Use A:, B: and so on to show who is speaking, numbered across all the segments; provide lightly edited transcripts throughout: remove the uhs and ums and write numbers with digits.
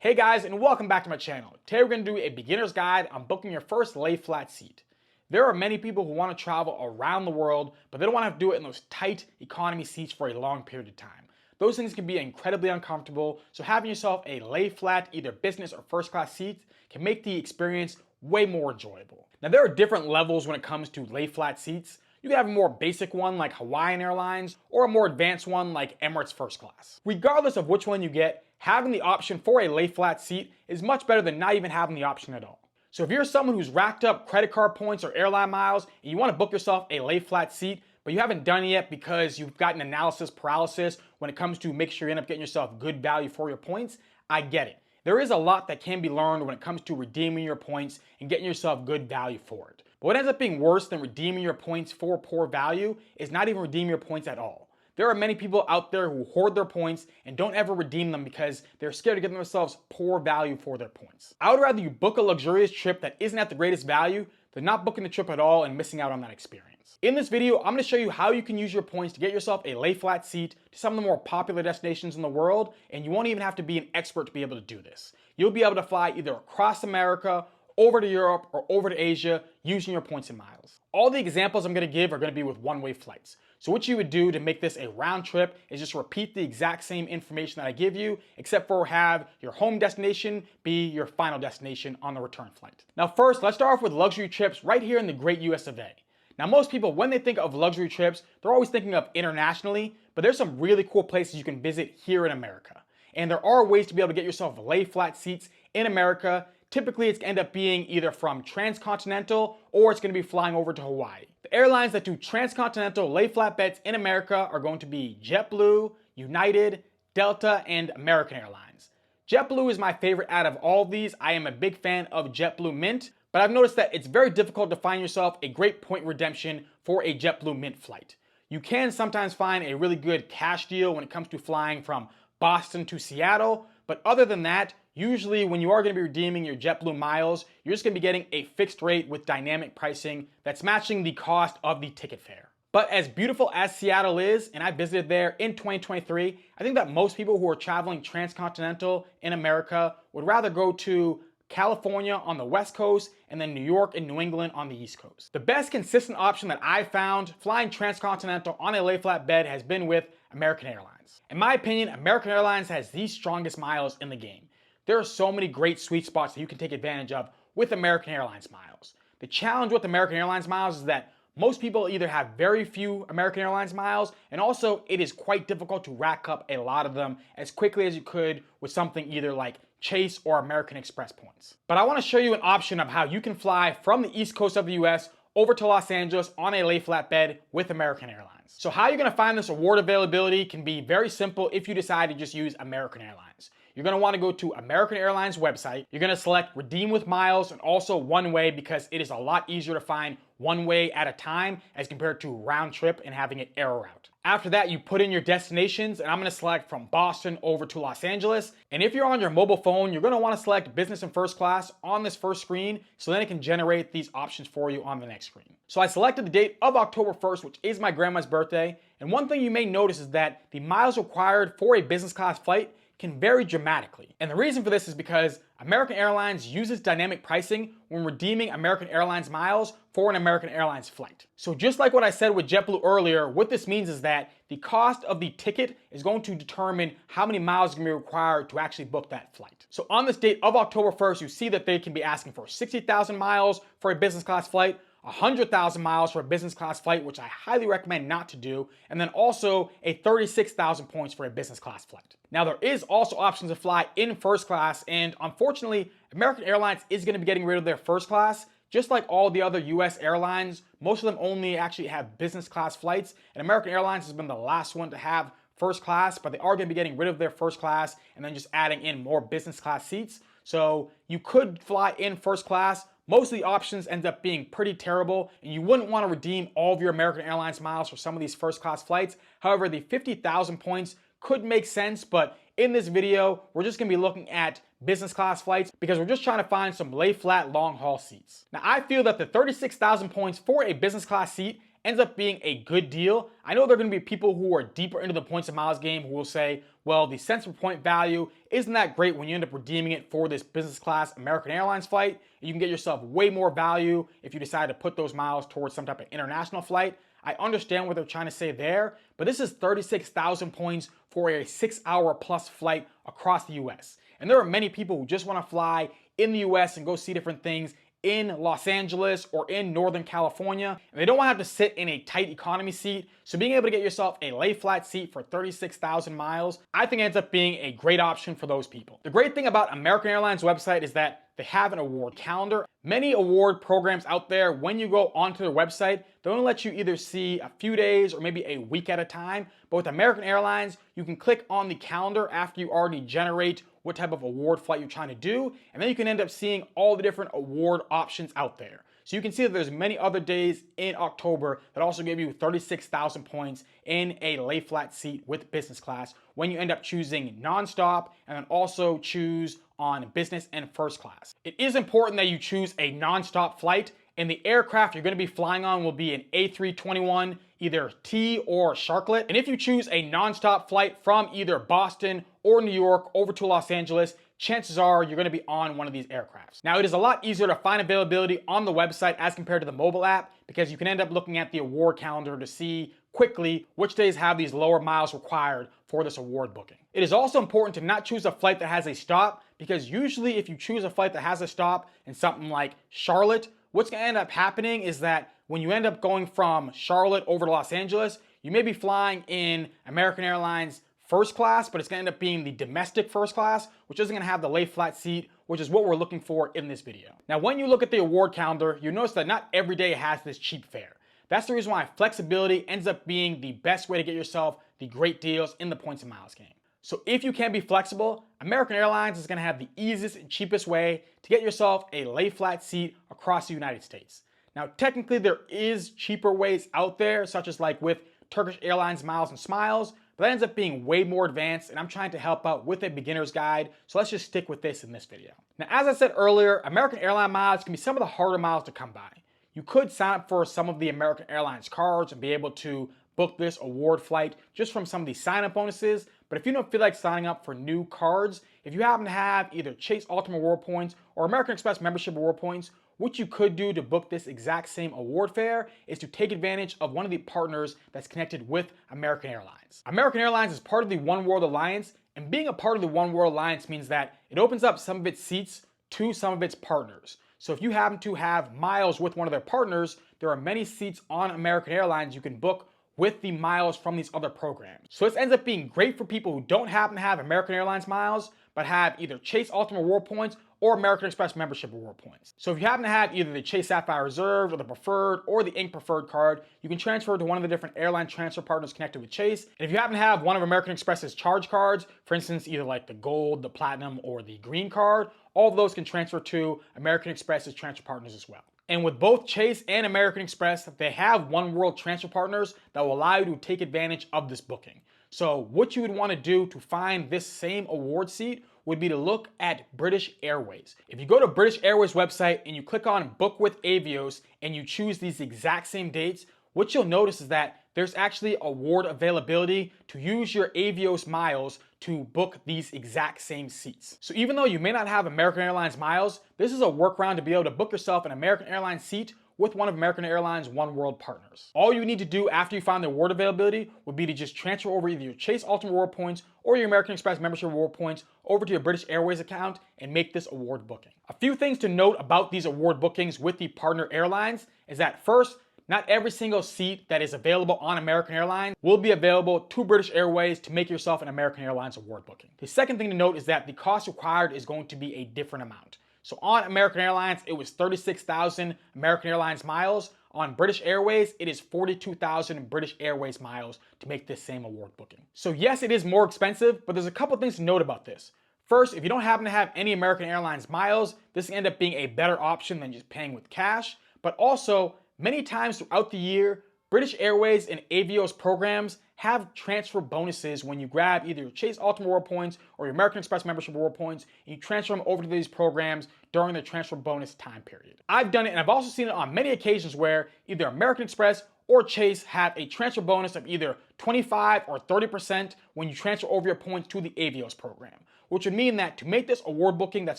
A: Hey guys, and welcome back to my channel. Today we're going to do a beginner's guide on booking your first lay flat seat. There are many people who want to travel around the world, but they don't want to have to do it in those tight economy seats for a long period of time. Those things can be incredibly uncomfortable, so having yourself a lay flat, either business or first class seat, can make the experience way more enjoyable. Now there are different levels when it comes to lay flat seats. You can have a more basic one like Hawaiian Airlines, or a more advanced one like Emirates First Class. Regardless of which one you get, having the option for a lay flat seat is much better than not even having the option at all. So if you're someone who's racked up credit card points or airline miles and you want to book yourself a lay flat seat, but you haven't done it yet because you've gotten analysis paralysis when it comes to make sure you end up getting yourself good value for your points, I get it. There is a lot that can be learned when it comes to redeeming your points and getting yourself good value for it. But what ends up being worse than redeeming your points for poor value is not even redeeming your points at all. There are many people out there who hoard their points and don't ever redeem them because they're scared to give themselves poor value for their points. I would rather you book a luxurious trip that isn't at the greatest value than not booking the trip at all and missing out on that experience. In this video, I'm going to show you how you can use your points to get yourself a lay flat seat to some of the more popular destinations in the world, and you won't even have to be an expert to be able to do this. You'll be able to fly either across America, over to Europe, or over to Asia using your points and miles. All the examples I'm going to give are going to be with one-way flights. So what you would do to make this a round trip is just repeat the exact same information that I give you, except for have your home destination be your final destination on the return flight. Now first, let's start off with luxury trips right here in the great US of A. Now most people, when they think of luxury trips, they're always thinking of internationally, but there's some really cool places you can visit here in America. And there are ways to be able to get yourself lay flat seats in America. Typically, it's going to end up being either from transcontinental or it's going to be flying over to Hawaii. The airlines that do transcontinental lay flat beds in America are going to be JetBlue, United, Delta, and American Airlines. JetBlue is my favorite out of all of these. I am a big fan of JetBlue Mint, but I've noticed that it's very difficult to find yourself a great point redemption for a JetBlue Mint flight. You can sometimes find a really good cash deal when it comes to flying from Boston to Seattle, but other than that, usually when you are going to be redeeming your JetBlue miles, you're just going to be getting a fixed rate with dynamic pricing that's matching the cost of the ticket fare. But as beautiful as Seattle is, and I visited there in 2023, I think that most people who are traveling transcontinental in America would rather go to California on the West Coast, and then New York and New England on the East Coast. The best consistent option that I've found flying transcontinental on a lay flat bed has been with American Airlines. In my opinion, American Airlines has the strongest miles in the game. There are so many great sweet spots that you can take advantage of with American Airlines miles. The challenge with American Airlines miles is that most people either have very few American Airlines miles, and also it is quite difficult to rack up a lot of them as quickly as you could with something either like Chase or American Express points. But I want to show you an option of how you can fly from the East Coast of the US over to Los Angeles on a lay flat bed with American Airlines. So how you're going to find this award availability can be very simple if you decide to just use American Airlines. You're going to want to go to American Airlines website. You're going to select redeem with miles and also one way because it is a lot easier to find one way at a time as compared to round trip and having it arrow out. After that, you put in your destinations, and I'm going to select from Boston over to Los Angeles. And if you're on your mobile phone, you're going to want to select business and first class on this first screen, so then it can generate these options for you on the next screen. So I selected the date of October 1st, which is my grandma's birthday. And one thing you may notice is that the miles required for a business class flight can vary dramatically. And the reason for this is because American Airlines uses dynamic pricing when redeeming American Airlines miles for an American Airlines flight. So just like what I said with JetBlue earlier, what this means is that the cost of the ticket is going to determine how many miles are going to be required to actually book that flight. So on this date of October 1st, you see that they can be asking for 60,000 miles for a business class flight, 100,000 miles for a business class flight, which I highly recommend not to do, and then also a 36,000 points for a business class flight. Now there is also options to fly in first class, and unfortunately, American Airlines is going to be getting rid of their first class. Just like all the other US airlines, most of them only actually have business class flights, and American Airlines has been the last one to have first class, but they are going to be getting rid of their first class and then just adding in more business class seats. So you could fly in first class. Most of the options end up being pretty terrible, and you wouldn't want to redeem all of your American Airlines miles for some of these first class flights. However, the 50,000 points could make sense, but in this video, we're just going to be looking at business class flights because we're just trying to find some lay flat long haul seats. Now, I feel that the 36,000 points for a business class seat ends up being a good deal. I know there are going to be people who are deeper into the points and miles game who will say, well, the cents per point value isn't that great when you end up redeeming it for this business class American Airlines flight. You can get yourself way more value if you decide to put those miles towards some type of international flight. I understand what they're trying to say there, but this is 36,000 points for a 6-hour plus flight across the US. And there are many people who just want to fly in the US and go see different things in Los Angeles or in Northern California, and they don't want to have to sit in a tight economy seat. So being able to get yourself a lay flat seat for 36,000 miles, I think ends up being a great option for those people. The great thing about American Airlines website is that they have an award calendar. Many award programs out there, when you go onto their website, they only let you either see a few days or maybe a week at a time. But with American Airlines, you can click on the calendar after you already generate what type of award flight you're trying to do, and then you can end up seeing all the different award options out there. So you can see that there's many other days in October that also give you 36,000 points in a lay flat seat with business class when you end up choosing nonstop and then also choose on business and first class. It is important that you choose a nonstop flight, and the aircraft you're going to be flying on will be an A321, either T or Sharklet. And if you choose a nonstop flight from either Boston or New York over to Los Angeles, chances are you're going to be on one of these aircrafts. Now, it is a lot easier to find availability on the website as compared to the mobile app, because you can end up looking at the award calendar to see quickly which days have these lower miles required for this award booking. It is also important to not choose a flight that has a stop, because usually if you choose a flight that has a stop in something like Charlotte, what's going to end up happening is that when you end up going from Charlotte over to Los Angeles, you may be flying in American Airlines first class, but it's going to end up being the domestic first class, which isn't going to have the lay flat seat, which is what we're looking for in this video. Now, when you look at the award calendar, you notice that not every day has this cheap fare. That's the reason why flexibility ends up being the best way to get yourself the great deals in the points and miles game. So if you can be flexible, American Airlines is going to have the easiest and cheapest way to get yourself a lay flat seat across the United States. Now, technically, there is cheaper ways out there, such as like with Turkish Airlines Miles and Smiles, but that ends up being way more advanced, and I'm trying to help out with a beginner's guide, so let's just stick with this in this video. Now, as I said earlier, American Airlines miles can be some of the harder miles to come by. You could sign up for some of the American Airlines cards and be able to book this award flight just from some of the sign-up bonuses, but if you don't feel like signing up for new cards, if you happen to have either Chase Ultimate Award Points or American Express Membership Award Points, what you could do to book this exact same award fare is to take advantage of one of the partners that's connected with American Airlines. American Airlines is part of the One World Alliance, and being a part of the One World Alliance means that it opens up some of its seats to some of its partners. So if you happen to have miles with one of their partners, there are many seats on American Airlines you can book with the miles from these other programs. So this ends up being great for people who don't happen to have American Airlines miles, but have either Chase Ultimate Award Points or American Express Membership Award Points. So if you happen to have either the Chase Sapphire Reserve or the Preferred or the Ink Preferred card, you can transfer to one of the different airline transfer partners connected with Chase. And if you happen to have one of American Express's charge cards, for instance, either like the Gold, the Platinum, or the Green card, all of those can transfer to American Express's transfer partners as well. And with both Chase and American Express, they have One World transfer partners that will allow you to take advantage of this booking. So what you would want to do to find this same award seat would be to look at British Airways. If you go to British Airways website and you click on Book with Avios and you choose these exact same dates, what you'll notice is that there's actually award availability to use your Avios miles to book these exact same seats. So even though you may not have American Airlines miles, this is a workaround to be able to book yourself an American Airlines seat with one of American Airlines One World partners. All you need to do after you find the award availability would be to just transfer over either your Chase Ultimate Award Points or your American Express Membership Award Points over to your British Airways account and make this award booking. A few things to note about these award bookings with the partner airlines is that first, not every single seat that is available on American Airlines will be available to British Airways to make yourself an American Airlines award booking. The second thing to note is that the cost required is going to be a different amount. So on American Airlines, it was 36,000 American Airlines miles. On British Airways, it is 42,000 British Airways miles to make this same award booking. So yes, it is more expensive, but there's a couple things to note about this. First, if you don't happen to have any American Airlines miles, this can end up being a better option than just paying with cash. But also, many times throughout the year, British Airways and Avios programs have transfer bonuses when you grab either your Chase Ultimate Award Points or your American Express Membership Award Points, and you transfer them over to these programs during the transfer bonus time period. I've done it, and I've also seen it on many occasions where either American Express or Chase have a transfer bonus of either 25 or 30% when you transfer over your points to the Avios program, which would mean that to make this award booking that's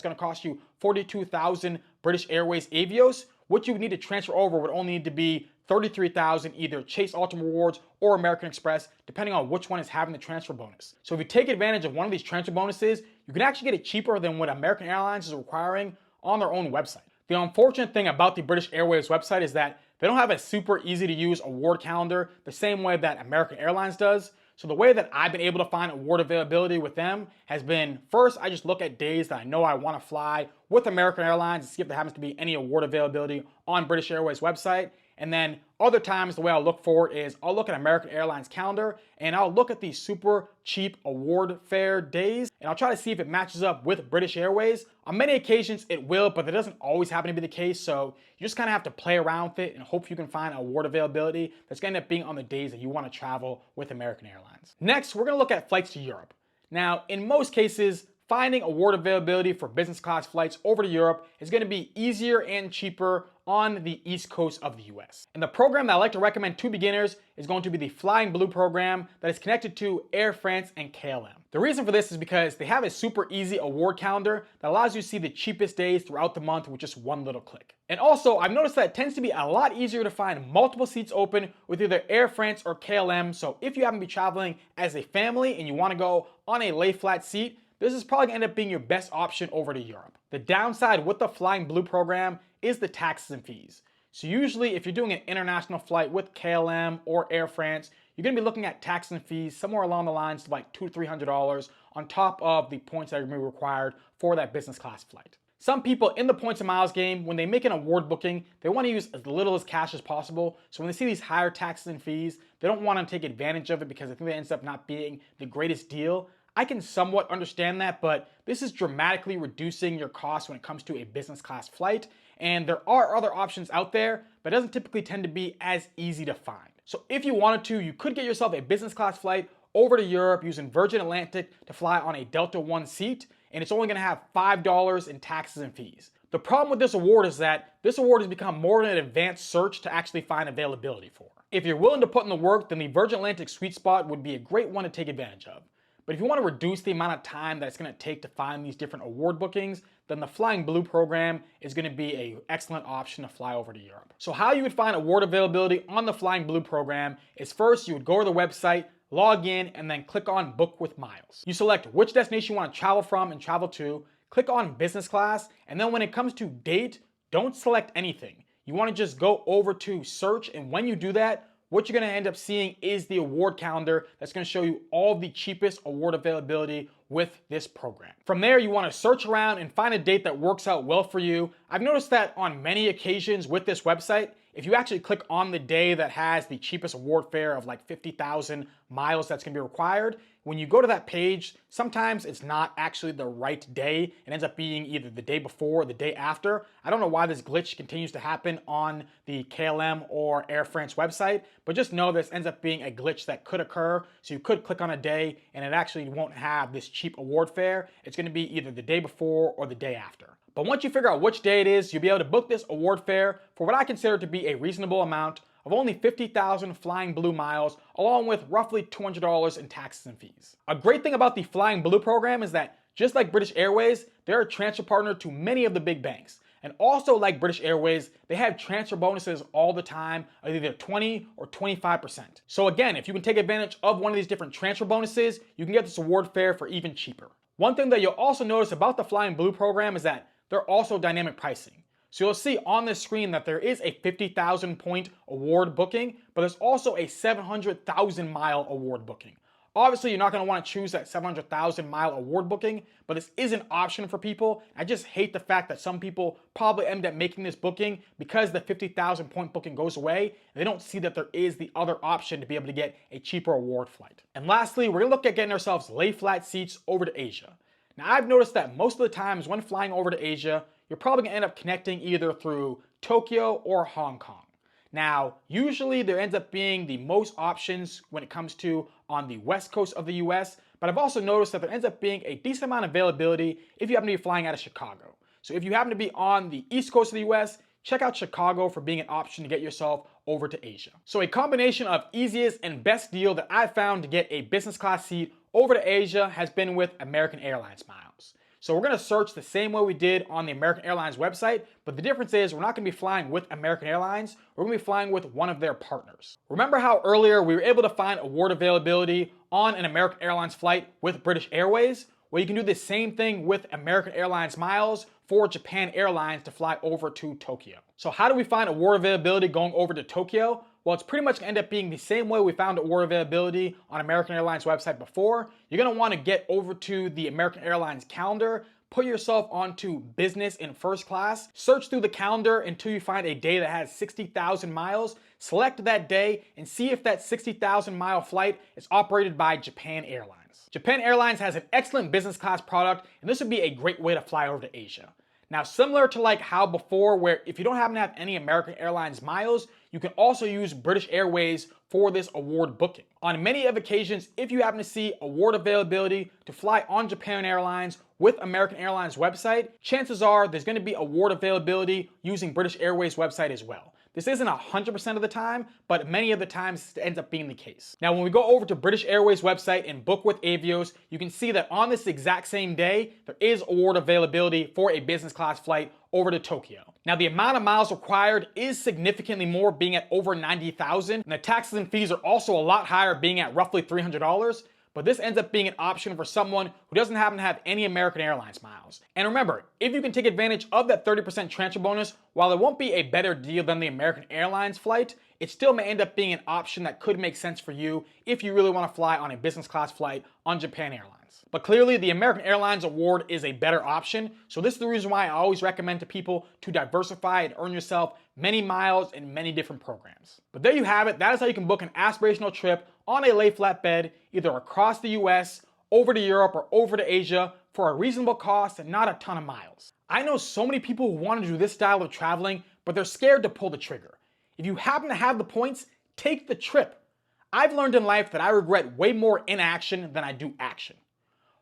A: going to cost you 42,000 British Airways Avios, what you would need to transfer over would only need to be 33,000 either Chase Ultimate Rewards or American Express, depending on which one is having the transfer bonus. So if you take advantage of one of these transfer bonuses, you can actually get it cheaper than what American Airlines is requiring on their own website. The unfortunate thing about the British Airways website is that they don't have a super easy to use award calendar the same way that American Airlines does. So the way that I've been able to find award availability with them has been, first, I just look at days that I know I want to fly with American Airlines and see if there happens to be any award availability on British Airways website. And then other times, the way I'll look for it is I'll look at American Airlines calendar and I'll look at the super cheap award fair days and I'll try to see if it matches up with British Airways. On many occasions it will, but that doesn't always happen to be the case. So you just kind of have to play around with it and hope you can find award availability that's going to end up being on the days that you want to travel with American Airlines. Next, we're going to look at flights to Europe. Now, in most cases, finding award availability for business class flights over to Europe is going to be easier and cheaper on the East Coast of the US. And the program that I like to recommend to beginners is going to be the Flying Blue program that is connected to Air France and KLM. The reason for this is because they have a super easy award calendar that allows you to see the cheapest days throughout the month with just one little click. And also, I've noticed that it tends to be a lot easier to find multiple seats open with either Air France or KLM. So if you happen to be traveling as a family and you want to go on a lay flat seat, this is probably going to end up being your best option over to Europe. The downside with the Flying Blue program is the taxes and fees. So usually if you're doing an international flight with KLM or Air France, you're going to be looking at taxes and fees somewhere along the lines of like $200 to $300 on top of the points that are going to be required for that business class flight. Some people in the points and miles game, when they make an award booking, they want to use as little as cash as possible. So when they see these higher taxes and fees, they don't want to take advantage of it because I think that ends up not being the greatest deal. I can somewhat understand that, but this is dramatically reducing your costs when it comes to a business class flight. And there are other options out there, but it doesn't typically tend to be as easy to find. So if you wanted to, you could get yourself a business class flight over to Europe using Virgin Atlantic to fly on a Delta One seat, and it's only gonna have $5 in taxes and fees. The problem with this award is that this award has become more of an advanced search to actually find availability for. If you're willing to put in the work, then the Virgin Atlantic sweet spot would be a great one to take advantage of. But if you want to reduce the amount of time that it's going to take to find these different award bookings, then the Flying Blue program is going to be an excellent option to fly over to Europe. So how you would find award availability on the Flying Blue program is first you would go to the website, log in, and then click on Book with Miles. You select which destination you want to travel from and travel to, click on business class, and then when it comes to date, don't select anything. You want to just go over to search, and when you do that, what you're going to end up seeing is the award calendar that's going to show you all the cheapest award availability with this program. From there, you want to search around and find a date that works out well for you. I've noticed that on many occasions with this website, if you actually click on the day that has the cheapest award fare of like 50,000 miles that's going to be required, when you go to that page, sometimes it's not actually the right day. It ends up being either the day before or the day after. I don't know why this glitch continues to happen on the KLM or Air France website, but just know this ends up being a glitch that could occur. So you could click on a day and it actually won't have this cheap award fare. It's going to be either the day before or the day after. But once you figure out which day it is, you'll be able to book this award fare for what I consider to be a reasonable amount of only 50,000 Flying Blue miles, along with roughly $200 in taxes and fees. A great thing about the Flying Blue program is that, just like British Airways, they're a transfer partner to many of the big banks. And also like British Airways, they have transfer bonuses all the time of either 20 or 25%. So again, if you can take advantage of one of these different transfer bonuses, you can get this award fare for even cheaper. One thing that you'll also notice about the Flying Blue program is that they're also dynamic pricing. So you'll see on this screen that there is a 50,000 point award booking, but there's also a 700,000 mile award booking. Obviously, you're not going to want to choose that 700,000 mile award booking, but this is an option for people. I just hate the fact that some people probably end up making this booking because the 50,000 point booking goes away. They don't see that there is the other option to be able to get a cheaper award flight. And lastly, we're going to look at getting ourselves lay flat seats over to Asia. Now, I've noticed that most of the times when flying over to Asia, you're probably going to end up connecting either through Tokyo or Hong Kong. Now, usually there ends up being the most options when it comes to on the west coast of the US, but I've also noticed that there ends up being a decent amount of availability if you happen to be flying out of Chicago. So if you happen to be on the east coast of the US, check out Chicago for being an option to get yourself over to Asia. So a combination of easiest and best deal that I've found to get a business class seat over to Asia has been with American Airlines miles. So we're gonna search the same way we did on the American Airlines website, but the difference is we're not gonna be flying with American Airlines, we're gonna be flying with one of their partners. Remember how earlier we were able to find award availability on an American Airlines flight with British Airways? Well, you can do the same thing with American Airlines miles for Japan Airlines to fly over to Tokyo. So how do we find award availability going over to Tokyo? Well, it's pretty much gonna end up being the same way we found award availability on American Airlines website before. You're gonna wanna get over to the American Airlines calendar, put yourself onto business in first class, search through the calendar until you find a day that has 60,000 miles, select that day and see if that 60,000 mile flight is operated by Japan Airlines. Japan Airlines has an excellent business class product, and this would be a great way to fly over to Asia. Now, similar to like how before, where if you don't happen to have any American Airlines miles, you can also use British Airways for this award booking. On many of occasions, if you happen to see award availability to fly on Japan Airlines with American Airlines website, chances are there's gonna be award availability using British Airways website as well. This isn't 100% of the time, but many of the times it ends up being the case. Now, when we go over to British Airways website and book with Avios, you can see that on this exact same day, there is award availability for a business class flight over to Tokyo. Now, the amount of miles required is significantly more, being at over 90,000, and the taxes and fees are also a lot higher, being at roughly $300. But this ends up being an option for someone who doesn't happen to have any American Airlines miles. And remember, if you can take advantage of that 30% transfer bonus, while it won't be a better deal than the American Airlines flight, it still may end up being an option that could make sense for you if you really want to fly on a business class flight on Japan Airlines. But clearly, the American Airlines award is a better option, so this is the reason why I always recommend to people to diversify and earn yourself many miles in many different programs. But there you have it. That is how you can book an aspirational trip on a lay flat bed, either across the US, over to Europe, or over to Asia for a reasonable cost and not a ton of miles. I know so many people who want to do this style of traveling, but they're scared to pull the trigger. If you happen to have the points, take the trip. I've learned in life that I regret way more inaction than I do action.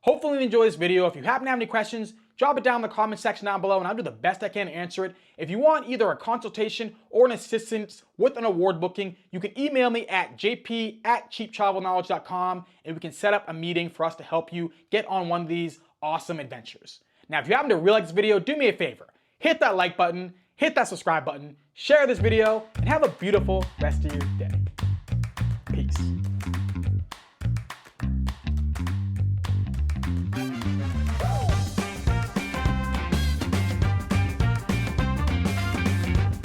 A: Hopefully you enjoyed this video. If you happen to have any questions, drop it down in the comment section down below and I'll do the best I can to answer it. If you want either a consultation or an assistance with an award booking, you can email me at jp@cheaptravelknowledge.com and we can set up a meeting for us to help you get on one of these awesome adventures. Now, if you happen to really like this video, do me a favor. Hit that like button, hit that subscribe button, share this video, and have a beautiful rest of your day. Peace.